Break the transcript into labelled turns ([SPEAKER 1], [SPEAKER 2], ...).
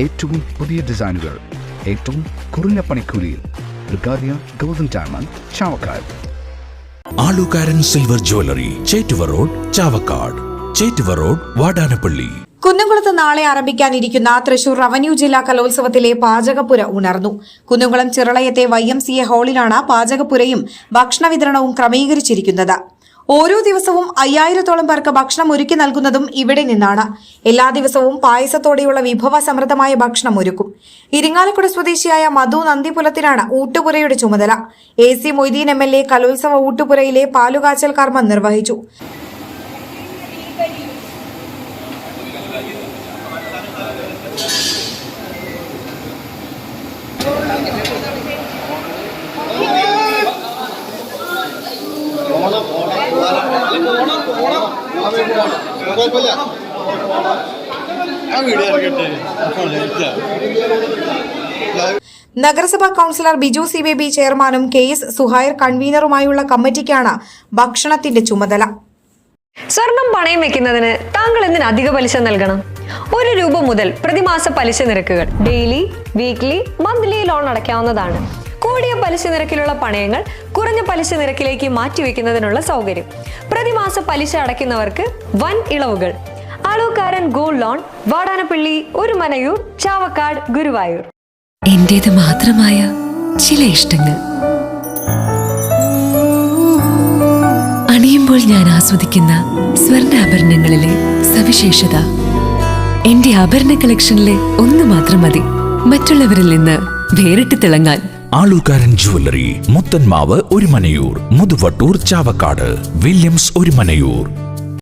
[SPEAKER 1] ഏറ്റവും പുതിയ ഡിസൈനുകൾ ഏറ്റവും കുറഞ്ഞ പണിക്കൂലിയിൽ ബ്രിഗാദിയ golden diamond Chavakkad.
[SPEAKER 2] Alukkaran silver jewellery, Chettuva road, Chavakkad. Chettuva road, Vadanappally.
[SPEAKER 3] കുന്നംകുളത്ത് നാളെ ആരംഭിക്കാനിരിക്കുന്ന തൃശൂർ റവന്യൂ ജില്ലാ കലോത്സവത്തിലെ പാചകപ്പുര ഉണർന്നു. കുന്നംകുളം ചിറളയത്തെ YMCA ഹാളിലാണ് പാചകപ്പുരയും ഭക്ഷണ വിതരണവും ക്രമീകരിച്ചിരിക്കുന്നത്. ഓരോ ദിവസവും 5000-ഓളം പേർക്ക് ഭക്ഷണം ഒരുക്കി നൽകുന്നതും ഇവിടെ നിന്നാണ്. എല്ലാ ദിവസവും പായസത്തോടെയുള്ള വിഭവ സമൃദ്ധമായ ഭക്ഷണം ഒരുക്കും. ഇരിങ്ങാലക്കുട സ്വദേശിയായ മധു നന്ദിപുലത്തിനാണ് ഊട്ടുപുരയുടെ ചുമതല. AC മൊയ്തീൻ MLA കലോത്സവ ഊട്ടുപുരയിലെ പാലുകാച്ചൽ കർമ്മം നിർവഹിച്ചു. നഗരസഭാ കൌൺസിലർ ബിജു സി ബേബി ചെയർമാനും KS സുഹൈർ കൺവീനറുമായുള്ള കമ്മിറ്റിക്കാണ് ഭക്ഷണത്തിന്റെ ചുമതല.
[SPEAKER 4] സ്വർണം പണയം വെക്കുന്നതിന് താങ്കൾ എന്തിന് അധിക പലിശ നൽകണം? 1 രൂപ മുതൽ പ്രതിമാസ പലിശ നിരക്കുകൾ ഡെയിലി, വീക്ക്ലി, മന്ത്ലി ലോൺ അടയ്ക്കാവുന്നതാണ്. കൂടിയ പലിശ നിരക്കിലുള്ള പണയങ്ങൾ കുറഞ്ഞ പലിശ നിരക്കിലേക്ക് മാറ്റിവെക്കുന്നതിനുള്ള സൗകര്യം. പ്രതിമാസ പലിശ അടയ്ക്കുന്നവർക്ക് വൻ ഇളവുകൾ. ആലുകാരൻ ഗോൾഡ് ലോൺ, വാടാനപ്പള്ളി, ഒരുമനയൂർ, ചാവക്കാട്, ഗുരുവായൂർ.
[SPEAKER 5] എന്റേത് മാത്രമായ ചില ഇഷ്ടങ്ങൾ അണിയുമ്പോൾ ഞാൻ ആസ്വദിക്കുന്ന സ്വർണ്ണാഭരണങ്ങളിലെ സവിശേഷത. എന്റെ ആഭരണ കളക്ഷനിലെ ഒന്ന് മാത്രം മതി മറ്റുള്ളവരിൽ നിന്ന് വേറിട്ട് തിളങ്ങാൻ.
[SPEAKER 2] ആലുകാരൻ ജ്വല്ലറി, മുത്തൻമാവ്, ഒരുമനയൂർ, മുതുവട്ടൂർ, ചാവക്കാട്, വില്യംസ്, ഒരുമനയൂർ.